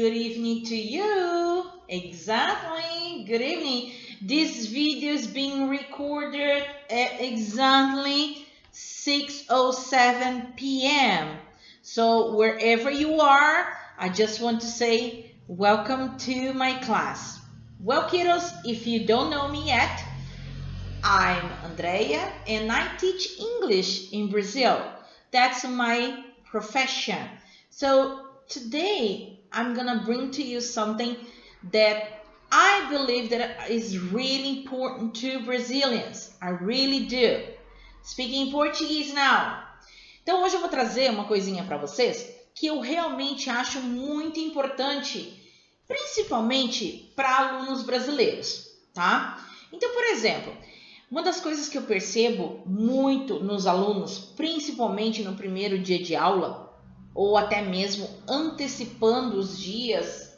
good evening to you. Exactly, good evening. This video is being recorded at exactly 6:07 p.m. So wherever you are, I just want to say welcome to my class. Well, kiddos, if you don't know me yet, I'm Andrea and I teach English in Brazil. That's my profession. So today I'm gonna bring to you something that I believe that is really important to Brazilians. I really do. Speaking Portuguese now. Então hoje eu vou trazer uma coisinha para vocês que eu realmente acho muito importante, principalmente para alunos brasileiros, tá? Então, por exemplo, uma das coisas que eu percebo muito nos alunos, principalmente no primeiro dia de aula, ou até mesmo antecipando os dias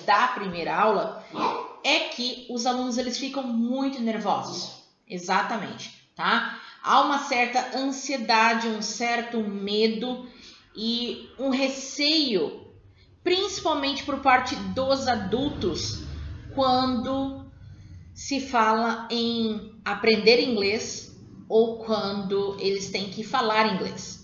da primeira aula, é que os alunos eles ficam muito nervosos. Exatamente, tá? Há uma certa ansiedade, um certo medo e um receio, principalmente por parte dos adultos, quando se fala em aprender inglês ou quando eles têm que falar inglês.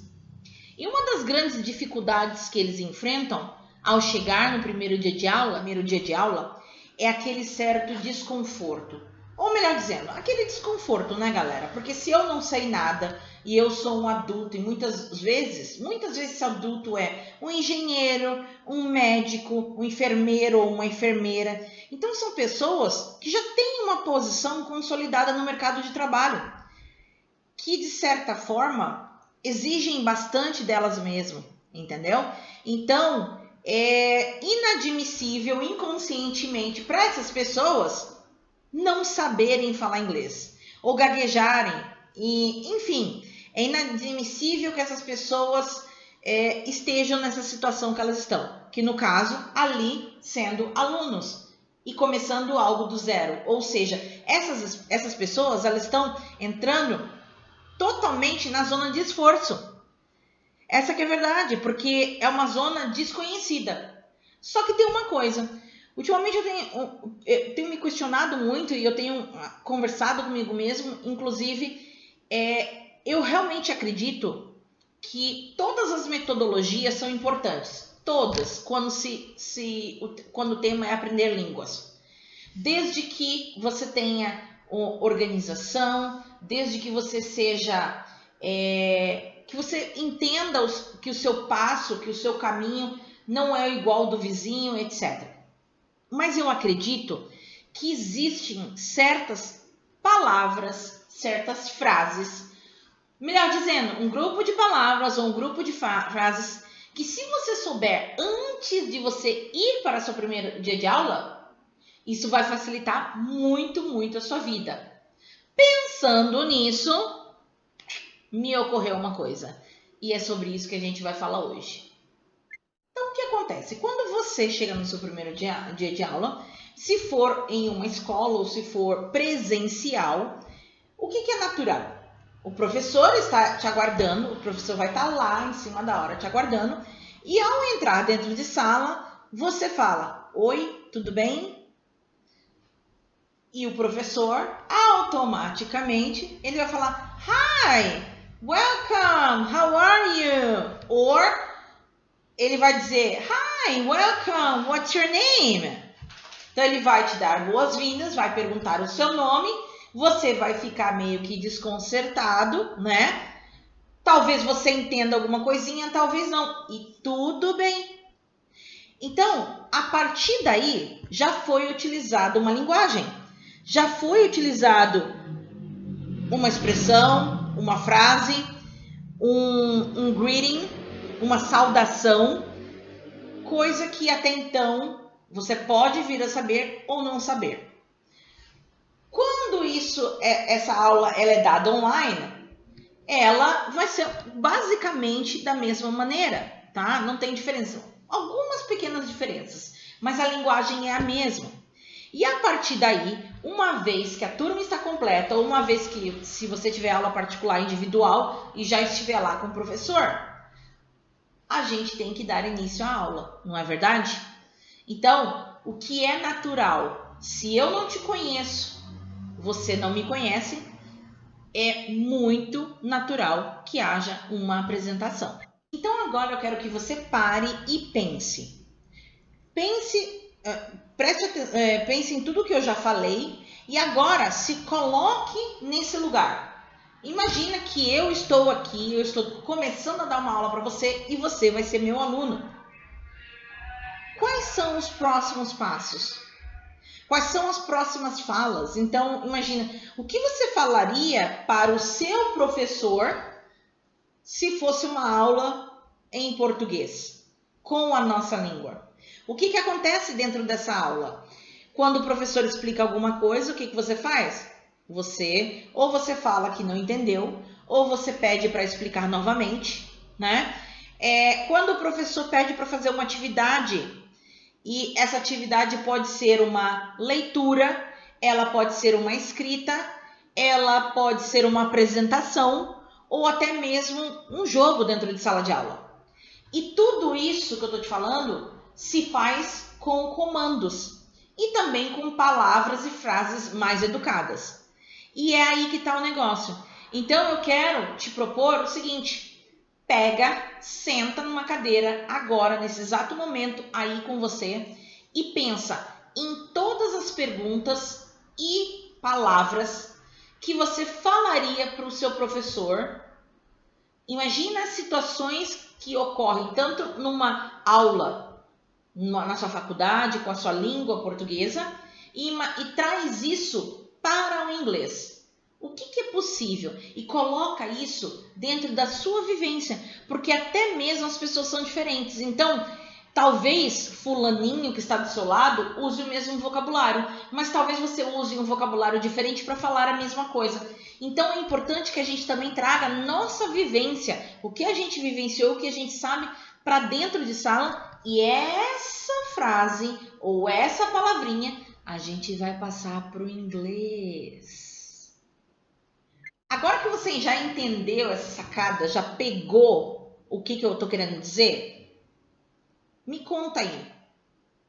E uma das grandes dificuldades que eles enfrentam ao chegar no primeiro dia de aula, é aquele certo desconforto. Ou melhor dizendo, aquele desconforto, né, galera? Porque se eu não sei nada e eu sou um adulto, e muitas vezes esse adulto é um engenheiro, um médico, um enfermeiro ou uma enfermeira. Então são pessoas que já têm uma posição consolidada no mercado de trabalho, que de certa forma exigem bastante delas mesmas, entendeu? Então é inadmissível inconscientemente para essas pessoas não saberem falar inglês ou gaguejarem, e enfim, é inadmissível que essas pessoas estejam nessa situação que elas estão, que no caso ali sendo alunos e começando algo do zero, ou seja, essas pessoas elas estão entrando totalmente na zona de esforço. Essa que é a verdade, porque é uma zona desconhecida. Só que tem uma coisa, ultimamente eu tenho me questionado muito e eu tenho conversado comigo mesmo, inclusive, eu realmente acredito que todas as metodologias são importantes, todas, quando o tema é aprender línguas. Desde que você tenha organização, desde que você seja, que você entenda que o seu passo, que o seu caminho não é igual ao do vizinho, etc. Mas eu acredito que existem certas palavras, certas frases, melhor dizendo, um grupo de palavras ou um grupo de frases que se você souber antes de você ir para o seu primeiro dia de aula, isso vai facilitar muito, muito a sua vida. Pensando nisso, me ocorreu uma coisa. E é sobre isso que a gente vai falar hoje. Então, o que acontece? Quando você chega no seu primeiro dia de aula, se for em uma escola ou se for presencial, o que é natural? O professor está te aguardando, o professor vai estar lá em cima da hora te aguardando, e ao entrar dentro de sala, você fala, oi, tudo bem? E o professor, automaticamente, ele vai falar, hi, welcome, how are you? Or ele vai dizer, hi, welcome, what's your name? Então ele vai te dar boas-vindas, vai perguntar o seu nome, você vai ficar meio que desconcertado, né? Talvez você entenda alguma coisinha, talvez não. E tudo bem. Então, a partir daí, já foi utilizada uma linguagem. Já foi utilizado uma expressão, uma frase, um greeting, uma saudação, coisa que até então você pode vir a saber ou não saber. Quando essa aula ela é dada online, ela vai ser basicamente da mesma maneira, tá? Não tem diferença. Algumas pequenas diferenças, mas a linguagem é a mesma. E a partir daí, uma vez que a turma está completa, ou uma vez que, se você tiver aula particular individual e já estiver lá com o professor, a gente tem que dar início à aula, não é verdade? Então, o que é natural? Se eu não te conheço, você não me conhece, é muito natural que haja uma apresentação. Então, agora eu quero que você pare e pense. Pense em tudo que eu já falei e agora se coloque nesse lugar. Imagina que eu estou aqui, eu estou começando a dar uma aula para você e você vai ser meu aluno. Quais são os próximos passos? Quais são as próximas falas? Então, imagina, o que você falaria para o seu professor se fosse uma aula em português, com a nossa língua? O que acontece dentro dessa aula? Quando o professor explica alguma coisa, o que você faz? Ou você fala que não entendeu, ou você pede para explicar novamente, né? Quando o professor pede para fazer uma atividade, e essa atividade pode ser uma leitura, ela pode ser uma escrita, ela pode ser uma apresentação, ou até mesmo um jogo dentro de sala de aula. E tudo isso que eu estou te falando se faz com comandos e também com palavras e frases mais educadas. E é aí que está o negócio. Então eu quero te propor o seguinte: pega, senta numa cadeira agora, nesse exato momento aí com você e pensa em todas as perguntas e palavras que você falaria para o seu professor. Imagina situações que ocorrem tanto numa aula na sua faculdade, com a sua língua portuguesa, e traz isso para o inglês. O que é possível? E coloca isso dentro da sua vivência, porque até mesmo as pessoas são diferentes. Então, talvez fulaninho que está do seu lado use o mesmo vocabulário, mas talvez você use um vocabulário diferente para falar a mesma coisa. Então, é importante que a gente também traga a nossa vivência, o que a gente vivenciou, o que a gente sabe, para dentro de sala, e essa frase ou essa palavrinha a gente vai passar para o inglês. Agora que você já entendeu essa sacada, já pegou o que eu estou querendo dizer, me conta aí.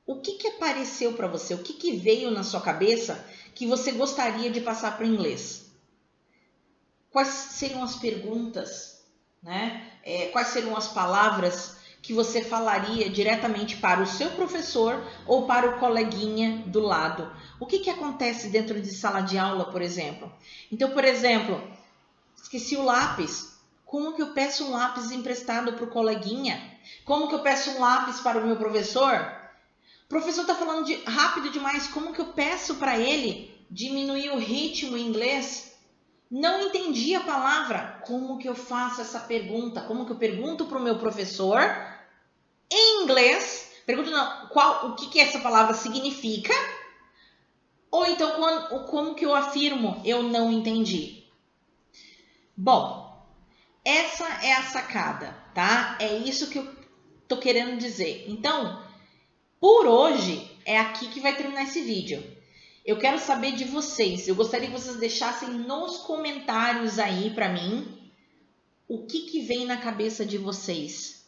O que apareceu para você? O que veio na sua cabeça que você gostaria de passar para o inglês? Quais seriam as perguntas, né? Quais seriam as palavras que você falaria diretamente para o seu professor ou para o coleguinha do lado? O que acontece dentro de sala de aula, por exemplo? Então, por exemplo, esqueci o lápis. Como que eu peço um lápis emprestado para o coleguinha? Como que eu peço um lápis para o meu professor? O professor está falando rápido demais. Como que eu peço para ele diminuir o ritmo em inglês? Não entendi a palavra. Como que eu faço essa pergunta? Como que eu pergunto para o meu professor em inglês? Pergunto o que essa palavra significa? Ou então, como que eu afirmo eu não entendi? Bom, essa é a sacada, tá? É isso que eu tô querendo dizer. Então, por hoje, é aqui que vai terminar esse vídeo. Eu quero saber de vocês. Eu gostaria que vocês deixassem nos comentários aí para mim o que vem na cabeça de vocês.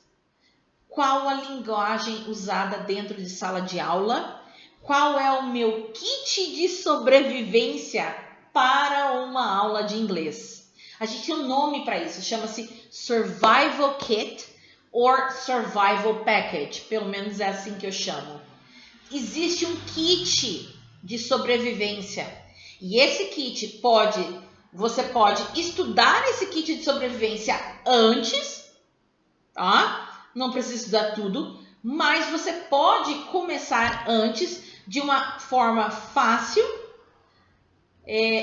Qual a linguagem usada dentro de sala de aula? Qual é o meu kit de sobrevivência para uma aula de inglês? A gente tem um nome para isso, chama-se Survival Kit or Survival Package, pelo menos é assim que eu chamo. Existe um kit de sobrevivência e esse kit você pode estudar esse kit de sobrevivência antes, tá? Não precisa estudar tudo, mas você pode começar antes de uma forma fácil,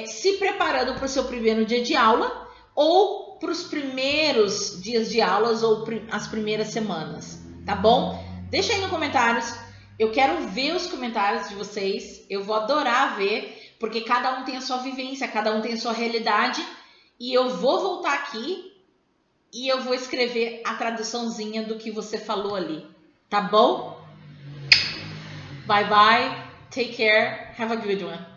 se preparando para o seu primeiro dia de aula ou para os primeiros dias de aulas ou as primeiras semanas, tá bom? Deixa aí nos comentários, eu quero ver os comentários de vocês, eu vou adorar ver, porque cada um tem a sua vivência, cada um tem a sua realidade, e eu vou voltar aqui e eu vou escrever a traduçãozinha do que você falou ali, tá bom? Bye bye, take care, have a good one.